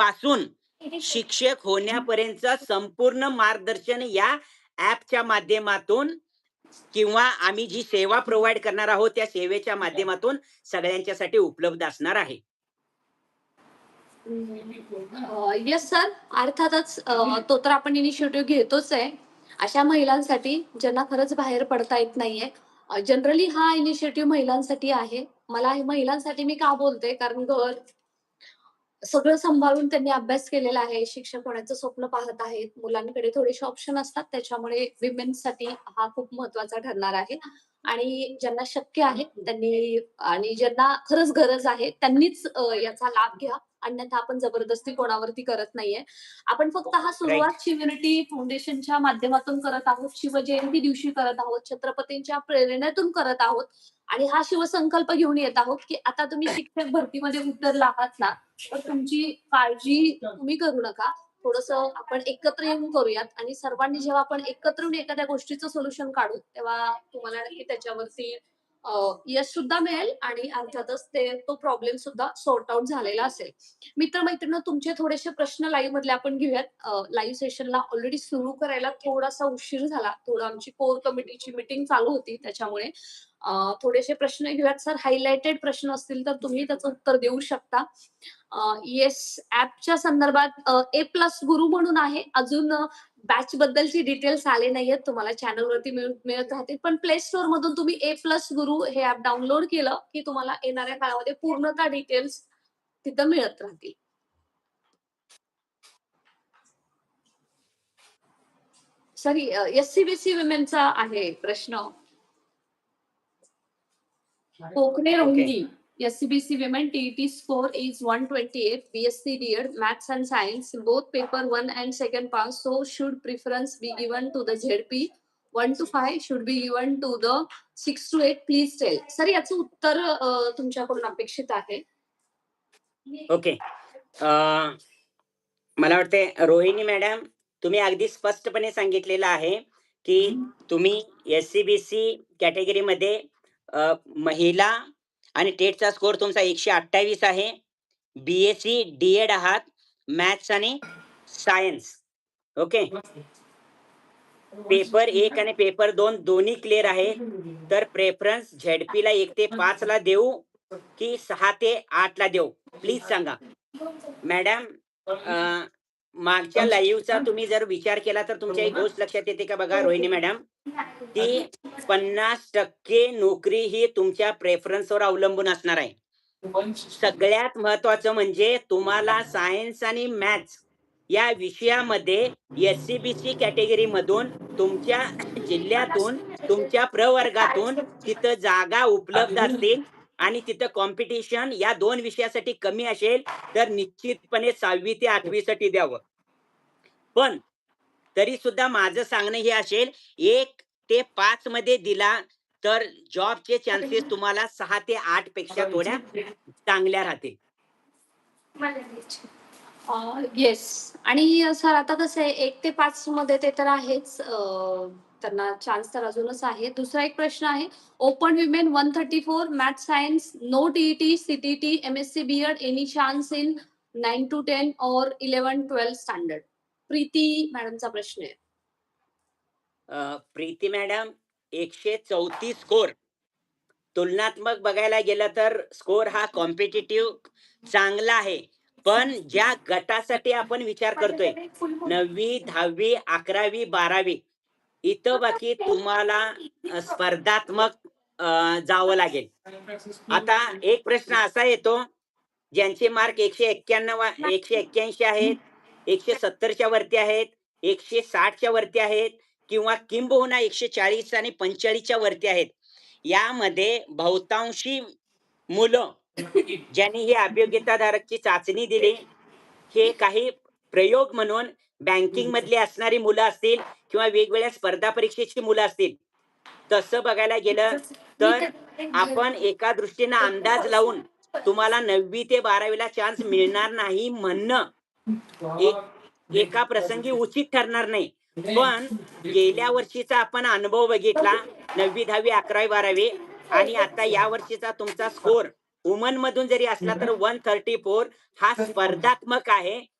पासून शिक्षक होण्यापर्यंतचं संपूर्ण मार्गदर्शन या ॲपच्या माध्यमातून किंवा आम्ही जी सेवा प्रोव्हाईड करणार आहोत, त्या सेवेच्या माध्यमातून सगळ्यांच्यासाठी उपलब्ध असणार आहे. Yes sir. अर्थातच तो तर आपण इनिशिएटिव्ह घेतोच आहे. अशा महिलांसाठी ज्यांना खरंच बाहेर पडता येत नाहीये. जनरली हा इनिशिएटिव्ह महिलांसाठी आहे. मला हे महिलांसाठी मी का बोलते? कारण घर सगळं सांभाळून त्यांनी अभ्यास केलेला आहे. शिक्षक होण्याचं स्वप्न पाहत आहेत. मुलांकडे थोडेसे ऑप्शन असतात. त्याच्यामुळे विमेन्ससाठी हा खूप महत्त्वाचा ठरणार आहे. आणि ज्यांना शक्य आहे त्यांनी आणि ज्यांना खरंच गरज आहे त्यांनीच याचा लाभ घ्या. अन्यथा आपण जबरदस्ती कोणावरती करत नाहीये. आपण फक्त हा राइट. सुरुवात शिवनेटी फाउंडेशनच्या माध्यमातून करत आहोत. शिवजयंती दिवशी करत आहोत. छत्रपतींच्या प्रेरणेतून करत आहोत. आणि हा शिवसंकल्प घेऊन येत आहोत, की आता तुम्ही शिक्षक भरतीमध्ये उतरला आहात ना, तर तुमची काळजी तुम्ही करू नका. थोडंसं आपण एकत्र येऊन करूयात आणि सर्वांनी जेव्हा आपण एकत्र येऊन एखाद्या गोष्टीचं सोल्युशन काढू, तेव्हा तुम्हाला नक्की त्याच्यावरती यश सुद्धा मिळेल आणि अर्थातच तो प्रॉब्लेम सुद्धा सॉर्ट आउट झालेला असेल. मित्र-मैत्रिणींनो, तुमचे थोडेसे प्रश्न लाईव्ह मधले आपण घेऊयात. लाईव्ह सेशनला ऑलरेडी सुरू करायला थोडासा उशीर झाला. थोडं आमची कोर कमिटीची मीटिंग चालू होती त्याच्यामुळे. थोडेसे प्रश्न घेऊयात. सर, हायलाइटेड प्रश्न असतील तर तुम्ही त्याचं उत्तर देऊ शकता. येस, ॲपच्या संदर्भात A+ गुरु म्हणून आहे. अजून बॅच बद्दलची डिटेल्स आले नाहीयेत. तुम्हाला चॅनलवरती मिळत राहतील. पण प्ले स्टोअर मधून तुम्ही A+ गुरु हे ॲप डाउनलोड केलं, की तुम्हाला येणाऱ्या काळामध्ये पूर्णतः डिटेल्स तिथं मिळत राहतील. सॉरी, SC-BC विमेनचा आहे प्रश्न. कोकणे okay. Rohini. SC-BC women TET score is 128. BSc D.Ed. Maths and Science. Both paper 1 and 2nd pass. So should preference be given to the ZP 1 to 5? Should be given to the 6 to 8? Please tell. Sir, याचं उत्तर तुमच्याकडून अपेक्षित आहे. Okay. मला वाटते Rohini madam, तुम्ही अगदी स्पष्टपणे सांगितलेलं आहे, की तुम्ही SC-BC कॅटेगरीमध्ये महिला आणि टेटचा स्कोर तुमचा 128 आहे. BSc D.Ed आहात, मॅथ्स आणि सायन्स. ओके. पेपर 1 आणि पेपर 2 दोन्ही क्लिअर आहे. तर प्रेफरन्स झेडपीला 1 ते 5 ला देऊ की 6 ते 8 ला देऊ? प्लीज सांगा. मॅडम, मागच्या लाईव्हचा तुम्ही जर विचार केला तर तुमच्या एक गोष्ट लक्षात येते का बघा रोहिणी मॅडम, की 50% नोकरी ही तुमच्या प्रेफरन्सवर अवलंबून असणार आहे. सगळ्यात महत्वाचं म्हणजे तुम्हाला सायन्स आणि मॅथ्स या विषयामध्ये SC-BC कॅटेगरीमधून तुमच्या जिल्ह्यातून, तुमच्या प्रवर्गातून तिथं जागा उपलब्ध असतील आणि तिथं कॉम्पिटिशन या 2 विषयासाठी कमी असेल, तर निश्चितपणे 6वी ते 8वी साठी द्यावं. पण तरी सुद्धा माझं सांगणं हे असेल, 1 ते 5 मध्ये दिला तर जॉबचे चान्सेस तुम्हाला 6 ते 8 पेक्षा थोड्या चांगल्या राहतील. येस. आणि सर, आता कसं आहे 1 ते 5 मध्ये ते तर आहेच. त्यांना चान्स तर अजूनच आहे. दुसरा एक प्रश्न आहे. Open women 134, maths science, no TET, CTT, MSc B.Ed, any chance in 9 to 10 और 11-12 स्टँडर्ड? प्रीती मॅडमचा प्रश्न आहे. Preeti madam, 134 score. तुलनात्मक बघायला गेलं तर स्कोर हा कॉम्पिटिटिव्ह चांगला आहे. पण ज्या गटासाठी आपण विचार करतोय 9वी, 10वी, 11वी, 12वी इथं बाकी तुम्हाला स्पर्धात्मक जावं लागेल. आता एक प्रश्न असा येतो, ज्यांचे मार्क 191 181 आहेत, 170च्या वरती आहेत, 160च्या वरती आहेत किंवा किंबहुना 140 आणि 45च्या वरती आहेत. यामध्ये बहुतांशी मुलं ज्यांनी ही अभियोग्यताधारकची चाचणी दिली, हे काही प्रयोग म्हणून बँकिंग मधली असणारी मुलं असतील किंवा वेगवेगळ्या स्पर्धा परीक्षेची मुलं असतील. तसं बघायला गेलं तर आपण एका दृष्टीनं अंदाज लावून तुम्हाला 9वी ते 12वीला चान्स मिळणार नाही म्हणणं एका प्रसंगी उचित ठरणार नाही. पण गेल्या वर्षीचा आपण अनुभव बघितला, 9वी, 10वी, 11वी, 12वी आणि आता या वर्षीचा तुमचा स्कोर वुमन मधून जरी असला तर 134 हा स्पर्धात्मक आहे.